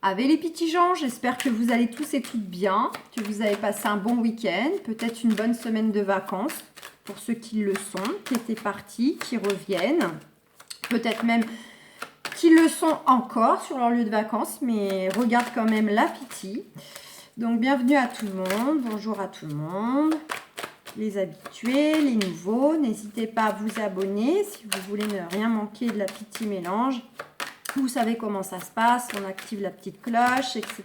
Avec les petits gens, j'espère que vous allez tous et toutes bien, que vous avez passé un bon week-end, peut-être une bonne semaine de vacances pour ceux qui le sont, qui étaient partis, qui reviennent, peut-être même qui le sont encore sur leur lieu de vacances, mais regardent quand même la Pity. Donc bienvenue à tout le monde, bonjour à tout le monde, les habitués, les nouveaux, n'hésitez pas à vous abonner si vous voulez ne rien manquer de la Pity Mélange. Vous savez comment ça se passe, on active la petite cloche, etc.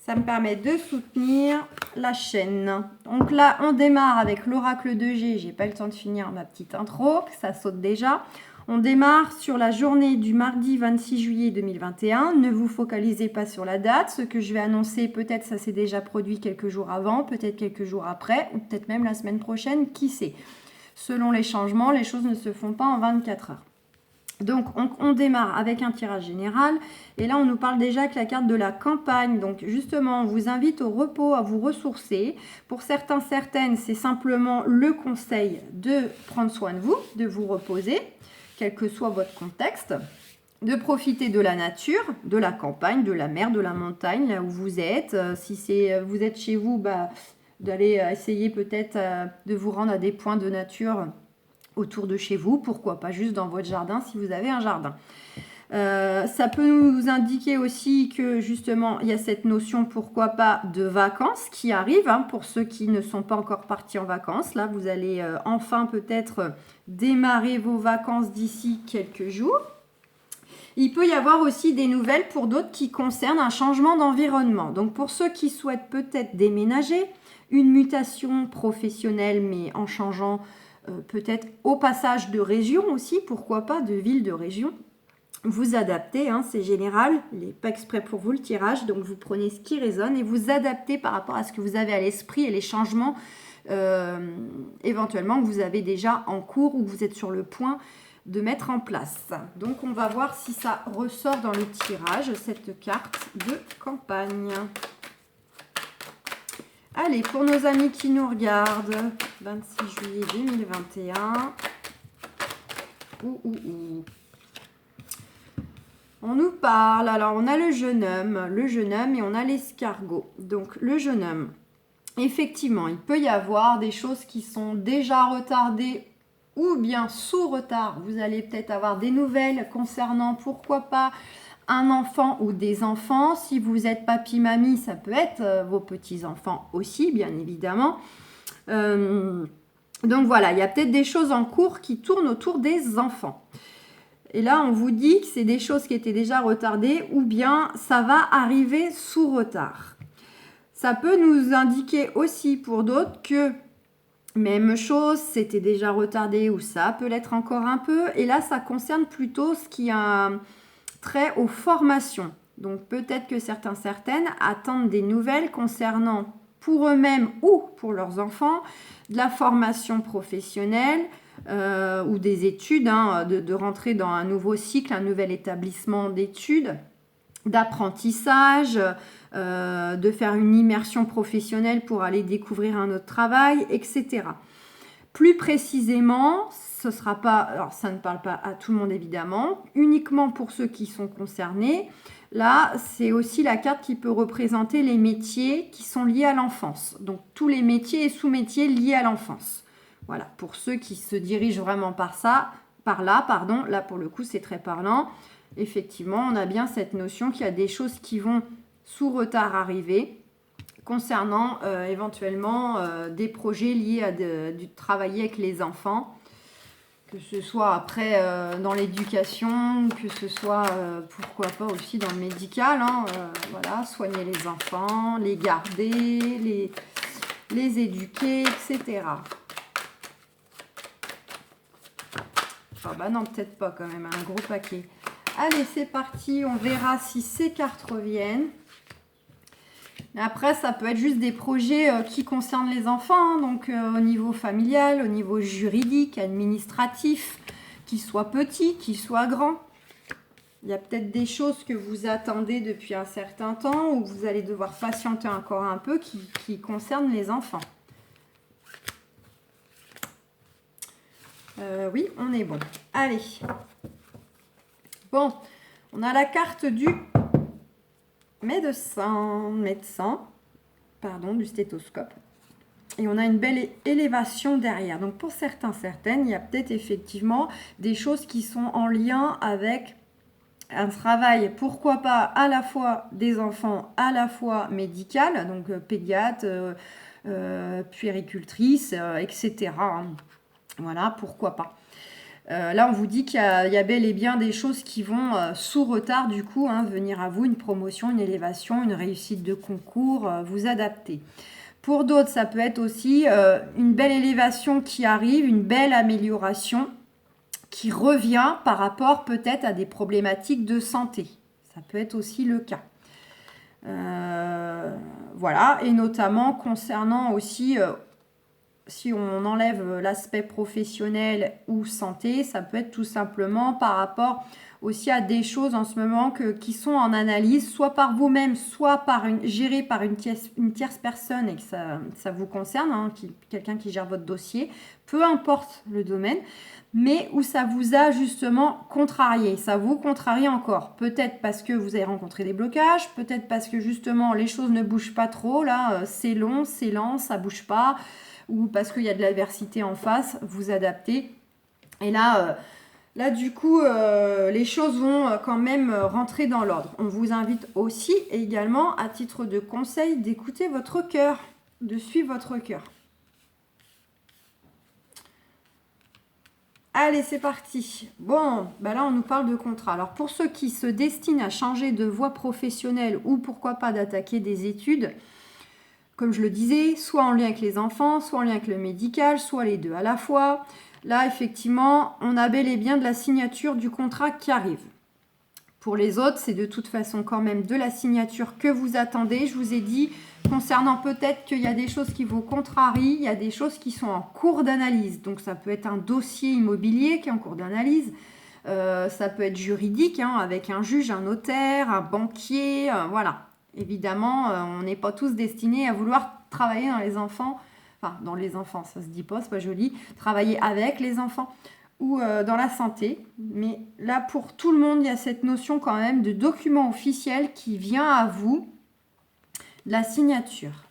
Ça me permet de soutenir la chaîne. Donc là, on démarre avec l'oracle de G. J'ai pas eu le temps de finir ma petite intro, ça saute déjà. On démarre sur la journée du mardi 26 juillet 2021. Ne vous focalisez pas sur la date. Ce que je vais annoncer, peut-être ça s'est déjà produit quelques jours avant, peut-être quelques jours après, ou peut-être même la semaine prochaine, qui sait. Selon les changements, les choses ne se font pas en 24 heures. Donc, on démarre avec un tirage général. Et là, on nous parle déjà que la carte de la campagne. Donc, justement, on vous invite au repos, à vous ressourcer. Pour certains, certaines, c'est simplement le conseil de prendre soin de vous, de vous reposer, quel que soit votre contexte, de profiter de la nature, de la campagne, de la mer, de la montagne, là où vous êtes. Si vous êtes chez vous, d'aller essayer peut-être de vous rendre à des points de nature autour de chez vous, pourquoi pas juste dans votre jardin si vous avez un jardin. Ça peut nous indiquer aussi que justement il y a cette notion, pourquoi pas, de vacances qui arrivent, pour ceux qui ne sont pas encore partis en vacances. Là, vous allez enfin peut-être démarrer vos vacances d'ici quelques jours. Il peut y avoir aussi des nouvelles pour d'autres qui concernent un changement d'environnement. Donc pour ceux qui souhaitent peut-être déménager, une mutation professionnelle mais en changeant peut-être au passage de région aussi, pourquoi pas, de ville, de région. Vous adaptez, c'est général, il n'est pas exprès pour vous le tirage, donc vous prenez ce qui résonne et vous adaptez par rapport à ce que vous avez à l'esprit et les changements éventuellement que vous avez déjà en cours ou que vous êtes sur le point de mettre en place. Donc on va voir si ça ressort dans le tirage, cette carte de campagne. Allez, pour nos amis qui nous regardent, 26 juillet 2021. On nous parle, alors on a le jeune homme et on a l'escargot. Donc le jeune homme, effectivement, il peut y avoir des choses qui sont déjà retardées ou bien sous retard. Vous allez peut-être avoir des nouvelles concernant, pourquoi pas, un enfant ou des enfants. Si vous êtes papy-mamie, ça peut être vos petits-enfants aussi, bien évidemment. Donc voilà, il y a peut-être des choses en cours qui tournent autour des enfants. Et là, on vous dit que c'est des choses qui étaient déjà retardées ou bien ça va arriver sous retard. Ça peut nous indiquer aussi pour d'autres que même chose, c'était déjà retardé ou ça peut l'être encore un peu. Et là, ça concerne plutôt ce qui a trait aux formations. Donc peut-être que certaines attendent des nouvelles concernant pour eux-mêmes ou pour leurs enfants de la formation professionnelle ou des études, de rentrer dans un nouveau cycle, un nouvel établissement d'études, d'apprentissage, de faire une immersion professionnelle pour aller découvrir un autre travail, etc. Plus précisément, ce sera pas, alors ça ne parle pas à tout le monde évidemment, uniquement pour ceux qui sont concernés. Là, c'est aussi la carte qui peut représenter les métiers qui sont liés à l'enfance. Donc tous les métiers et sous-métiers liés à l'enfance. Voilà, pour ceux qui se dirigent vraiment par là, là pour le coup c'est très parlant. Effectivement, on a bien cette notion qu'il y a des choses qui vont sous retard arriver concernant éventuellement des projets liés à du travailler avec les enfants, que ce soit après dans l'éducation, que ce soit pourquoi pas aussi dans le médical, voilà, soigner les enfants, les garder, les éduquer, etc. Ah bah non, peut-être pas quand même, un gros paquet. Allez, c'est parti, on verra si ces cartes reviennent. Après, ça peut être juste des projets qui concernent les enfants, donc au niveau familial, au niveau juridique, administratif, qu'ils soient petits, qu'ils soient grands. Il y a peut-être des choses que vous attendez depuis un certain temps ou vous allez devoir patienter encore un peu qui concernent les enfants. Oui, on est bon. Allez. Bon, on a la carte du médecin, pardon, du stéthoscope. Et on a une belle élévation derrière. Donc pour certaines, il y a peut-être effectivement des choses qui sont en lien avec un travail, pourquoi pas à la fois des enfants, à la fois médical, donc pédiatre, puéricultrice, etc. Voilà, pourquoi pas. Là, on vous dit qu'il y a bel et bien des choses qui vont sous retard, du coup, venir à vous, une promotion, une élévation, une réussite de concours, vous adapter. Pour d'autres, ça peut être aussi une belle élévation qui arrive, une belle amélioration qui revient par rapport peut-être à des problématiques de santé. Ça peut être aussi le cas. Voilà, et notamment concernant aussi, si on enlève l'aspect professionnel ou santé, ça peut être tout simplement par rapport aussi à des choses en ce moment qui sont en analyse, soit par vous-même, soit gérées par une tierce personne et que ça vous concerne, quelqu'un qui gère votre dossier, peu importe le domaine, mais où ça vous a justement contrarié, ça vous contrarie encore. Peut-être parce que vous avez rencontré des blocages, peut-être parce que justement les choses ne bougent pas trop, là c'est long, c'est lent, ça bouge pas, ou parce qu'il y a de l'adversité en face, vous adaptez. Et là du coup, les choses vont quand même rentrer dans l'ordre. On vous invite aussi également, à titre de conseil, d'écouter votre cœur, de suivre votre cœur. Allez, c'est parti. Bon, là, on nous parle de contrat. Alors, pour ceux qui se destinent à changer de voie professionnelle ou pourquoi pas d'attaquer des études, comme je le disais, soit en lien avec les enfants, soit en lien avec le médical, soit les deux à la fois. Là, effectivement, on a bel et bien de la signature du contrat qui arrive. Pour les autres, c'est de toute façon quand même de la signature que vous attendez. Je vous ai dit, concernant peut-être qu'il y a des choses qui vous contrarient, il y a des choses qui sont en cours d'analyse. Donc, ça peut être un dossier immobilier qui est en cours d'analyse. Ça peut être juridique, avec un juge, un notaire, un banquier, voilà. Évidemment, on n'est pas tous destinés à vouloir travailler dans les enfants. Enfin, dans les enfants, ça se dit pas, c'est pas joli. Travailler avec les enfants ou dans la santé. Mais là, pour tout le monde, il y a cette notion quand même de document officiel qui vient à vous, de la signature.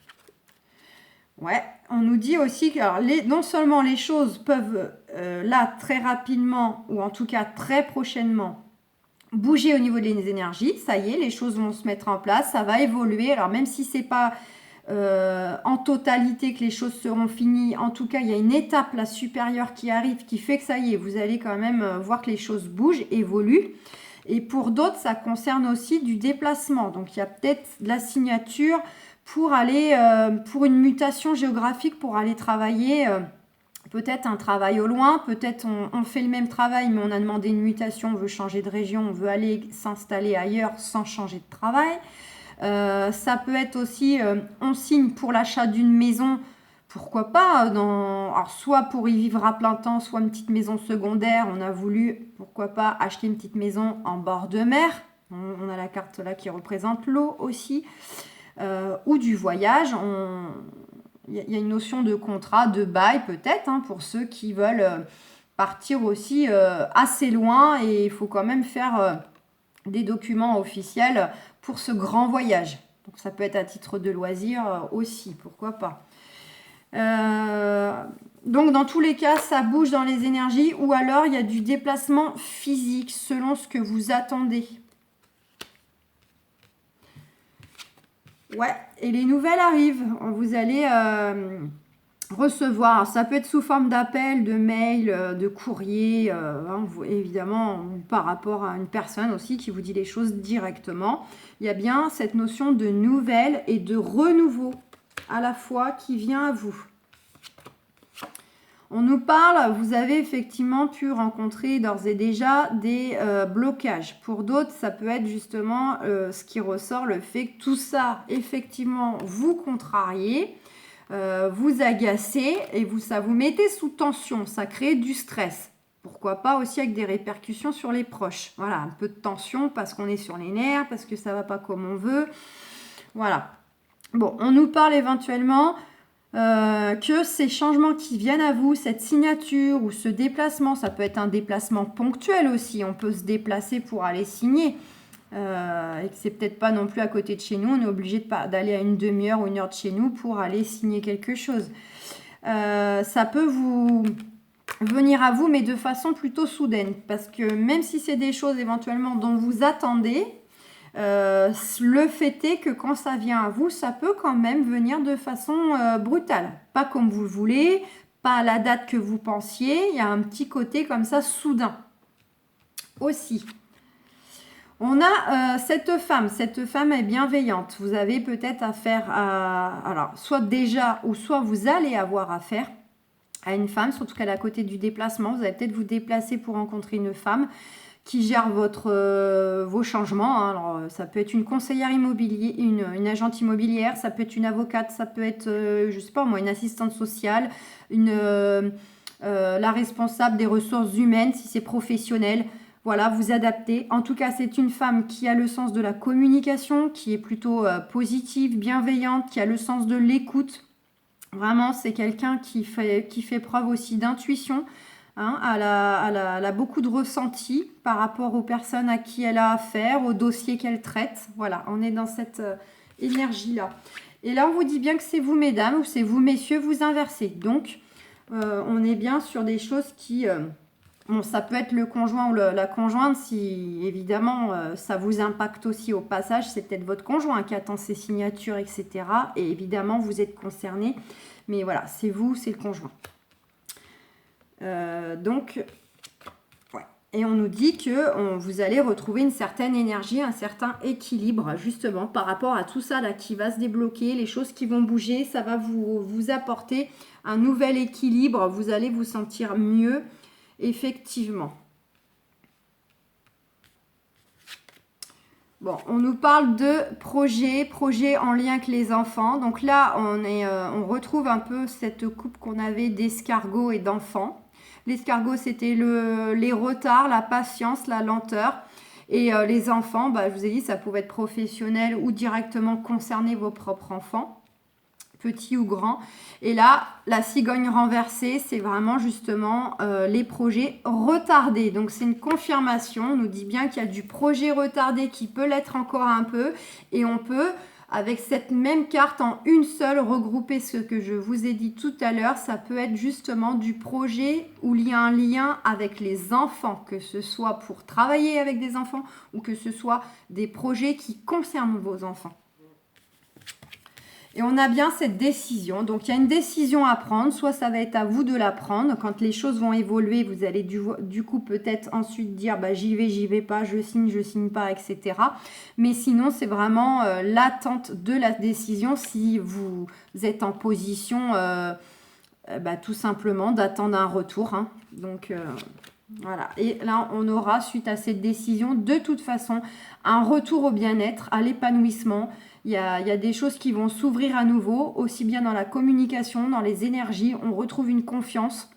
Ouais, on nous dit aussi que alors, non seulement les choses peuvent, là, très rapidement, ou en tout cas très prochainement, bouger au niveau des énergies, ça y est, les choses vont se mettre en place, ça va évoluer. Alors même si c'est pas en totalité que les choses seront finies, en tout cas il y a une étape là supérieure qui arrive, qui fait que ça y est, vous allez quand même voir que les choses bougent, évoluent. Et pour d'autres, ça concerne aussi du déplacement. Donc il y a peut-être de la signature pour aller, pour une mutation géographique, pour aller travailler. Peut-être un travail au loin, peut-être on fait le même travail, mais on a demandé une mutation, on veut changer de région, on veut aller s'installer ailleurs sans changer de travail. Ça peut être aussi, on signe pour l'achat d'une maison, pourquoi pas, alors soit pour y vivre à plein temps, soit une petite maison secondaire. On a voulu, pourquoi pas, acheter une petite maison en bord de mer. On a la carte là qui représente l'eau aussi. Ou du voyage, il y a une notion de contrat, de bail peut-être, pour ceux qui veulent partir aussi assez loin, et il faut quand même faire des documents officiels pour ce grand voyage. Donc ça peut être à titre de loisir aussi, pourquoi pas. Donc dans tous les cas, ça bouge dans les énergies, ou alors il y a du déplacement physique selon ce que vous attendez. Ouais, et les nouvelles arrivent. Vous allez recevoir, ça peut être sous forme d'appel, de mail, de courrier, évidemment par rapport à une personne aussi qui vous dit les choses directement. Il y a bien cette notion de nouvelles et de renouveau à la fois qui vient à vous. On nous parle, vous avez effectivement pu rencontrer d'ores et déjà des blocages. Pour d'autres, ça peut être justement ce qui ressort, le fait que tout ça, effectivement, vous contrariez, vous agacez et ça vous mettez sous tension, ça crée du stress. Pourquoi pas aussi avec des répercussions sur les proches. Voilà, un peu de tension parce qu'on est sur les nerfs, parce que ça ne va pas comme on veut. Voilà. Bon, on nous parle éventuellement que ces changements qui viennent à vous, cette signature ou ce déplacement, ça peut être un déplacement ponctuel aussi, on peut se déplacer pour aller signer. et que c'est peut-être pas non plus à côté de chez nous. On est obligé d'aller à une demi-heure ou 1 heure de chez nous pour aller signer quelque chose. Ça peut vous venir à vous, mais de façon plutôt soudaine, parce que même si c'est des choses éventuellement dont vous attendez, le fait est que quand ça vient à vous, ça peut quand même venir de façon brutale, pas comme vous le voulez, pas à la date que vous pensiez. Il y a un petit côté comme ça soudain aussi. On a cette femme est bienveillante. Vous avez peut-être affaire à, alors soit déjà ou soit vous allez avoir affaire à une femme, surtout qu'elle est à côté du déplacement. Vous allez peut-être vous déplacer pour rencontrer une femme qui gère vos changements. Hein. Alors, ça peut être une conseillère immobilière, une agente immobilière, ça peut être une avocate, ça peut être, je sais pas moi, une assistante sociale, la responsable des ressources humaines si c'est professionnel. Voilà, vous adaptez. En tout cas, c'est une femme qui a le sens de la communication, qui est plutôt positive, bienveillante, qui a le sens de l'écoute. Vraiment, c'est quelqu'un qui fait preuve aussi d'intuition. Hein, elle a beaucoup de ressenti par rapport aux personnes à qui elle a affaire, aux dossiers qu'elle traite. Voilà, on est dans cette énergie-là. Et là, on vous dit bien que c'est vous, mesdames, ou c'est vous, messieurs, vous inversez. Donc, on est bien sur des choses qui... bon, ça peut être le conjoint ou la conjointe, si évidemment ça vous impacte aussi au passage, c'est peut-être votre conjoint qui attend ses signatures, etc. Et évidemment, vous êtes concerné. Mais voilà, c'est vous, c'est le conjoint. Donc, ouais. Et on nous dit que vous allez retrouver une certaine énergie, un certain équilibre, justement, par rapport à tout ça là qui va se débloquer, les choses qui vont bouger, ça va vous apporter un nouvel équilibre, vous allez vous sentir mieux, effectivement. Bon, on nous parle de projets en lien avec les enfants. Donc là, on retrouve un peu cette coupe qu'on avait d'escargots et d'enfants. L'escargot, c'était les retards, la patience, la lenteur. Et les enfants, bah, je vous ai dit, ça pouvait être professionnel ou directement concerner vos propres enfants, petits ou grands. Et là, la cigogne renversée, c'est vraiment justement les projets retardés. Donc, c'est une confirmation. On nous dit bien qu'il y a du projet retardé qui peut l'être encore un peu. Et on peut, avec cette même carte en une seule, regrouper ce que je vous ai dit tout à l'heure. Ça peut être justement du projet où il y a un lien avec les enfants, que ce soit pour travailler avec des enfants ou que ce soit des projets qui concernent vos enfants. Et on a bien cette décision. Donc, il y a une décision à prendre. Soit ça va être à vous de la prendre. Quand les choses vont évoluer, vous allez du coup peut-être ensuite dire bah, j'y vais pas, je signe pas, etc. Mais sinon, c'est vraiment l'attente de la décision si vous êtes en position tout simplement d'attendre un retour. Hein. Donc, voilà. Et là, on aura, suite à cette décision, de toute façon, un retour au bien-être, à l'épanouissement. Il y a des choses qui vont s'ouvrir à nouveau, aussi bien dans la communication, dans les énergies. On retrouve une confiance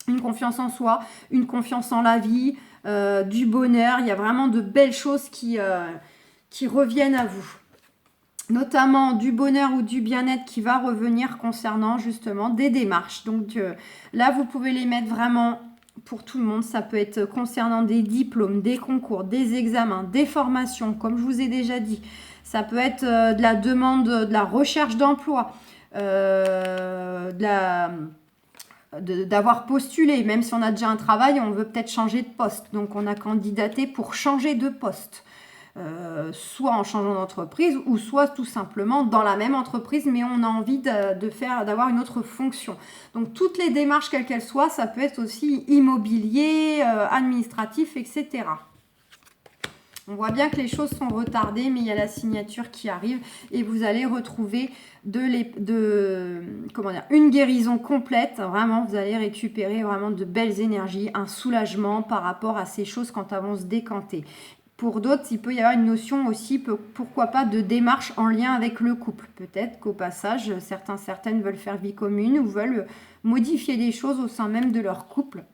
en soi, une confiance en la vie, du bonheur. Il y a vraiment de belles choses qui reviennent à vous. Notamment du bonheur ou du bien-être qui va revenir concernant justement des démarches. Donc là, vous pouvez les mettre vraiment pour tout le monde. Ça peut être concernant des diplômes, des concours, des examens, des formations, comme je vous ai déjà dit. Ça peut être de la demande, de la recherche d'emploi, d'avoir postulé. Même si on a déjà un travail, on veut peut-être changer de poste. Donc, on a candidaté pour changer de poste. Soit en changeant d'entreprise ou soit tout simplement dans la même entreprise, mais on a envie d'avoir une autre fonction. Donc, toutes les démarches, quelles qu'elles soient, ça peut être aussi immobilier, administratif, etc. On voit bien que les choses sont retardées, mais il y a la signature qui arrive et vous allez retrouver une guérison complète. Vraiment, vous allez récupérer vraiment de belles énergies, un soulagement par rapport à ces choses quand elles vont se décanter. Pour d'autres, il peut y avoir une notion aussi, pourquoi pas, de démarche en lien avec le couple. Peut-être qu'au passage, certaines veulent faire vie commune ou veulent modifier des choses au sein même de leur couple.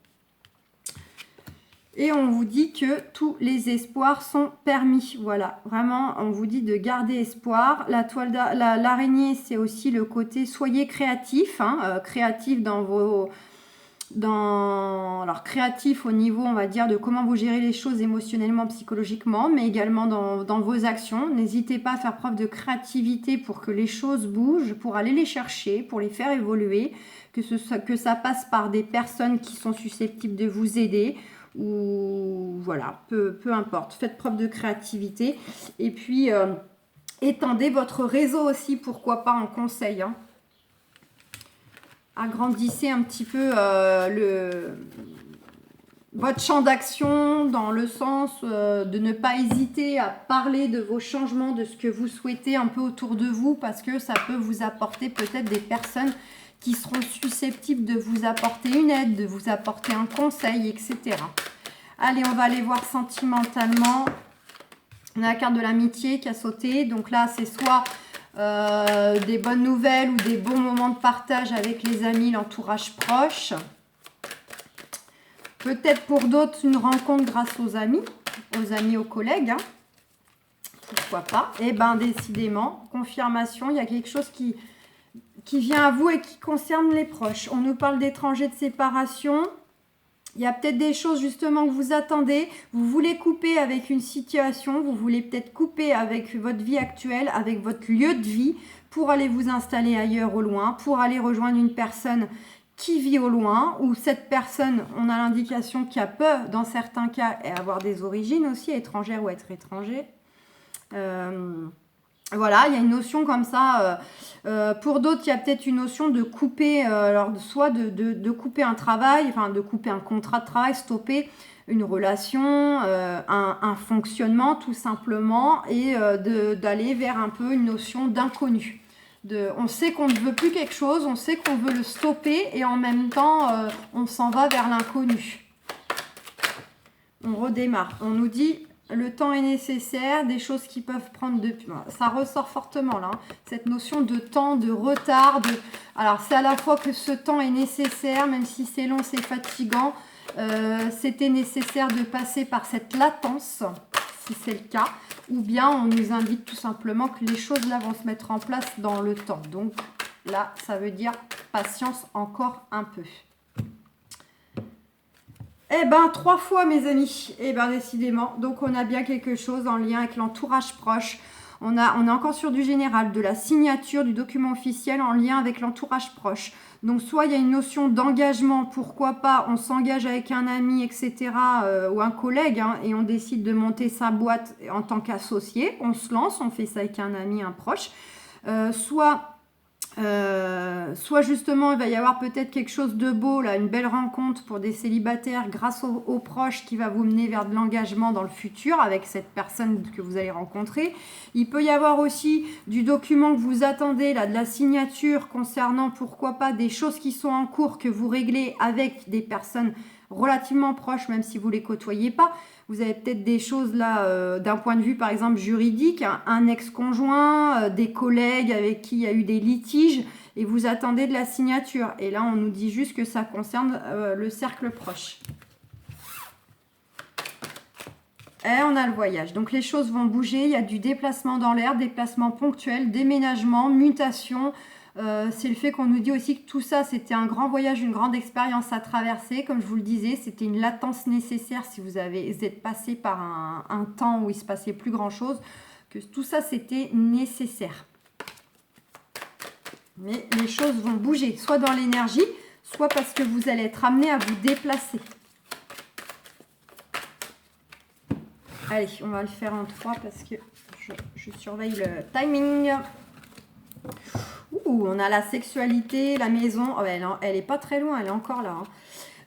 Et on vous dit que tous les espoirs sont permis. Voilà, vraiment, on vous dit de garder espoir. L'araignée, c'est aussi le côté soyez créatif, créatif dans alors créatif au niveau, on va dire, de comment vous gérez les choses émotionnellement, psychologiquement, mais également dans vos actions. N'hésitez pas à faire preuve de créativité pour que les choses bougent, pour aller les chercher, pour les faire évoluer, que ça passe par des personnes qui sont susceptibles de vous aider, ou voilà, peu importe. Faites preuve de créativité et puis étendez votre réseau aussi, pourquoi pas en conseil, hein. Agrandissez un petit peu votre champ d'action dans le sens de ne pas hésiter à parler de vos changements, de ce que vous souhaitez un peu autour de vous, parce que ça peut vous apporter peut-être des personnes qui seront susceptibles de vous apporter une aide, de vous apporter un conseil, etc. Allez, on va aller voir sentimentalement. On a la carte de l'amitié qui a sauté. Donc là, c'est soit des bonnes nouvelles ou des bons moments de partage avec les amis, l'entourage proche. Peut-être pour d'autres, une rencontre grâce aux amis, aux collègues. Hein. Pourquoi pas? Eh bien, décidément, confirmation, il y a quelque chose qui vient à vous et qui concerne les proches. On nous parle d'étrangers, de séparation. Il y a peut-être des choses justement que vous attendez. Vous voulez couper avec une situation. Vous voulez peut-être couper avec votre vie actuelle, avec votre lieu de vie pour aller vous installer ailleurs au loin, pour aller rejoindre une personne qui vit au loin, ou cette personne, on a l'indication qu'il peut, dans certains cas, avoir des origines aussi, étrangères ou être étranger. Voilà, il y a une notion comme ça. Pour d'autres, il y a peut-être une notion de couper, alors soit de couper un travail, enfin de couper un contrat de travail, stopper une relation, un fonctionnement tout simplement, et d'aller vers un peu une notion d'inconnu. On sait qu'on ne veut plus quelque chose, on sait qu'on veut le stopper, et en même temps, on s'en va vers l'inconnu. On redémarre. On nous dit... Le temps est nécessaire, des choses qui peuvent prendre depuis... Ça ressort fortement là, hein. Cette notion de temps, de retard. Alors c'est à la fois que ce temps est nécessaire, même si c'est long, c'est fatigant. C'était nécessaire de passer par cette latence, si c'est le cas. Ou bien on nous indique tout simplement que les choses là vont se mettre en place dans le temps. Donc là, ça veut dire patience encore un peu. Eh ben, 3 fois, mes amis. Eh ben, décidément. Donc, on a bien quelque chose en lien avec l'entourage proche. On est encore sur du général, de la signature du document officiel en lien avec l'entourage proche. Donc, soit il y a une notion d'engagement, pourquoi pas, on s'engage avec un ami, etc., ou un collègue, hein, et on décide de monter sa boîte en tant qu'associé. On se lance, on fait ça avec un ami, un proche. Soit justement il va y avoir peut-être quelque chose de beau là, une belle rencontre pour des célibataires grâce aux proches qui va vous mener vers de l'engagement dans le futur avec cette personne que vous allez rencontrer. Il peut y avoir aussi du document que vous attendez là, de la signature concernant pourquoi pas des choses qui sont en cours que vous réglez avec des personnes relativement proches, même si vous les côtoyez pas. Vous avez peut-être des choses là, d'un point de vue par exemple juridique, un ex-conjoint, des collègues avec qui il y a eu des litiges et vous attendez de la signature. Et là, on nous dit juste que ça concerne le cercle proche. Et on a le voyage. Donc les choses vont bouger, il y a du déplacement dans l'air, déplacement ponctuel, déménagement, mutation. C'est le fait qu'on nous dit aussi que tout ça, c'était un grand voyage, une grande expérience à traverser. Comme je vous le disais, c'était une latence nécessaire si vous êtes passé par un temps où il ne se passait plus grand-chose, que tout ça, c'était nécessaire. Mais les choses vont bouger, soit dans l'énergie, soit parce que vous allez être amené à vous déplacer. Allez, on va le faire en 3 parce que je surveille le timing. On a la sexualité, la maison. Oh, elle est pas très loin, elle est encore là. Hein.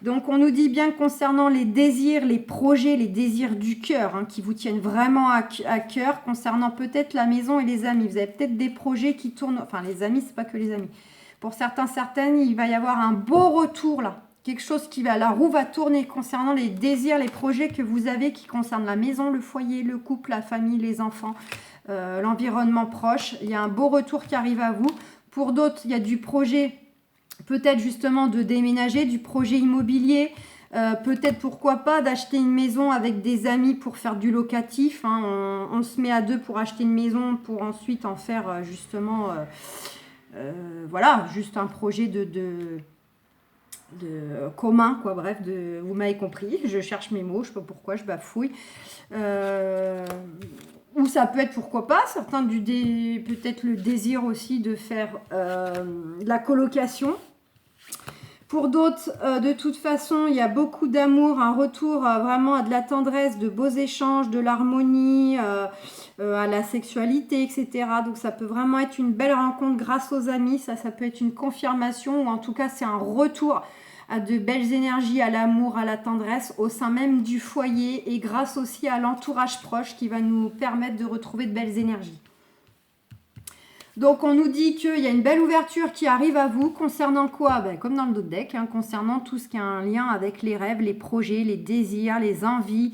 Donc, on nous dit bien concernant les désirs, les projets, les désirs du cœur, hein, qui vous tiennent vraiment à cœur, concernant peut-être la maison et les amis. Vous avez peut-être des projets qui tournent... Enfin, les amis, c'est pas que les amis. Pour certaines, il va y avoir un beau retour, là. Quelque chose la roue va tourner concernant les désirs, les projets que vous avez qui concernent la maison, le foyer, le couple, la famille, les enfants, l'environnement proche. Il y a un beau retour qui arrive à vous. Pour d'autres, il y a du projet, peut-être justement de déménager, du projet immobilier, peut-être pourquoi pas d'acheter une maison avec des amis pour faire du locatif. Hein. On se met à 2 pour acheter une maison, pour ensuite en faire justement, voilà, juste un projet commun, quoi, bref, vous m'avez compris, je cherche mes mots, je sais pas pourquoi, je bafouille. Ou ça peut être, pourquoi pas, certains peut-être le désir aussi de faire de la colocation. Pour d'autres, de toute façon, il y a beaucoup d'amour, un retour vraiment à de la tendresse, de beaux échanges, de l'harmonie, à la sexualité, etc. Donc ça peut vraiment être une belle rencontre grâce aux amis, ça peut être une confirmation, ou en tout cas c'est un retour à de belles énergies, à l'amour, à la tendresse, au sein même du foyer, et grâce aussi à l'entourage proche qui va nous permettre de retrouver de belles énergies. Donc, on nous dit qu'il y a une belle ouverture qui arrive à vous. Concernant quoi? Comme dans le dos de deck, concernant tout ce qui a un lien avec les rêves, les projets, les désirs, les envies,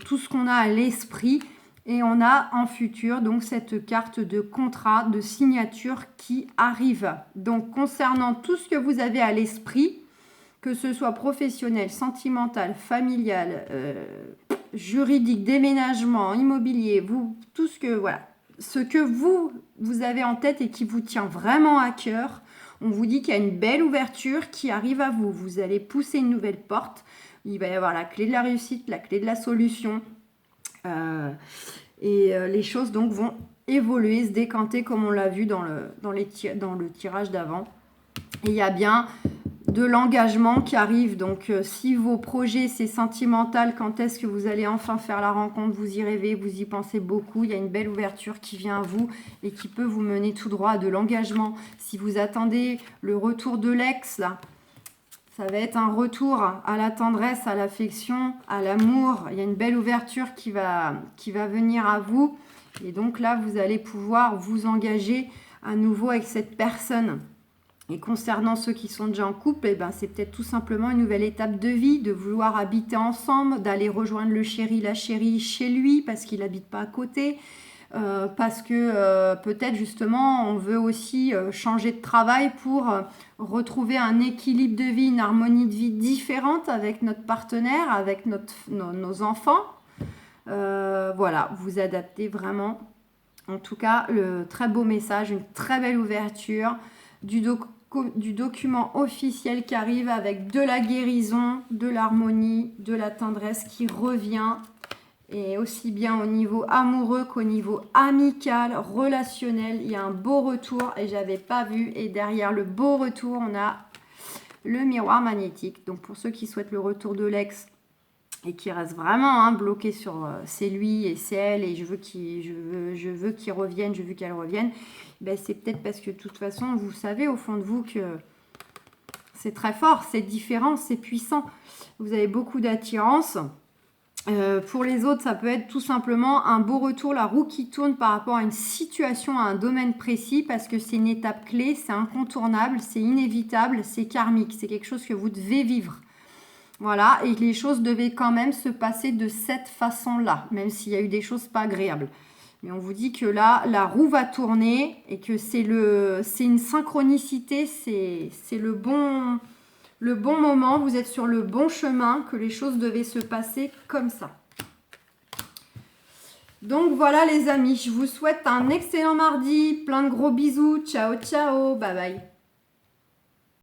tout ce qu'on a à l'esprit. Et on a en futur donc cette carte de contrat, de signature qui arrive. Donc, concernant tout ce que vous avez à l'esprit, que ce soit professionnel, sentimental, familial, juridique, déménagement, immobilier, tout ce que... Voilà. Ce que vous avez en tête et qui vous tient vraiment à cœur, on vous dit qu'il y a une belle ouverture qui arrive à vous. Vous allez pousser une nouvelle porte. Il va y avoir la clé de la réussite, la clé de la solution. Les choses donc vont évoluer, se décanter comme on l'a vu dans le tirage d'avant. Et il y a bien de l'engagement qui arrive. Donc, si vos projets, c'est sentimental, quand est-ce que vous allez enfin faire la rencontre? Vous y rêvez, vous y pensez beaucoup. Il y a une belle ouverture qui vient à vous et qui peut vous mener tout droit à de l'engagement. Si vous attendez le retour de l'ex, là, ça va être un retour à la tendresse, à l'affection, à l'amour. Il y a une belle ouverture qui va venir à vous. Et donc là, vous allez pouvoir vous engager à nouveau avec cette personne. Et concernant ceux qui sont déjà en couple, c'est peut-être tout simplement une nouvelle étape de vie, de vouloir habiter ensemble, d'aller rejoindre le chéri, la chérie chez lui parce qu'il n'habite pas à côté, parce que peut-être justement on veut aussi changer de travail pour retrouver un équilibre de vie, une harmonie de vie différente avec notre partenaire, avec nos enfants. Voilà, vous adaptez vraiment. En tout cas, le très beau message, une très belle ouverture du document officiel qui arrive avec de la guérison, de l'harmonie, de la tendresse qui revient, et aussi bien au niveau amoureux qu'au niveau amical, relationnel. Il y a un beau retour et j'avais pas vu, et derrière le beau retour on a le miroir magnétique. Donc pour ceux qui souhaitent le retour de l'ex et qui restent vraiment bloqués sur c'est lui et c'est elle et je veux qu'il revienne, je veux qu'elle revienne, c'est peut-être parce que de toute façon vous savez au fond de vous que c'est très fort, c'est différent, c'est puissant, vous avez beaucoup d'attirance. Pour les autres, ça peut être tout simplement un beau retour, la roue qui tourne par rapport à une situation, à un domaine précis, parce que c'est une étape clé, c'est incontournable, c'est inévitable, c'est karmique, c'est quelque chose que vous devez vivre. Voilà, et les choses devaient quand même se passer de cette façon-là, même s'il y a eu des choses pas agréables. Mais on vous dit que là, la roue va tourner et que c'est une synchronicité, c'est le bon moment, vous êtes sur le bon chemin, que les choses devaient se passer comme ça. Donc voilà les amis, je vous souhaite un excellent mardi, plein de gros bisous, ciao ciao, bye bye.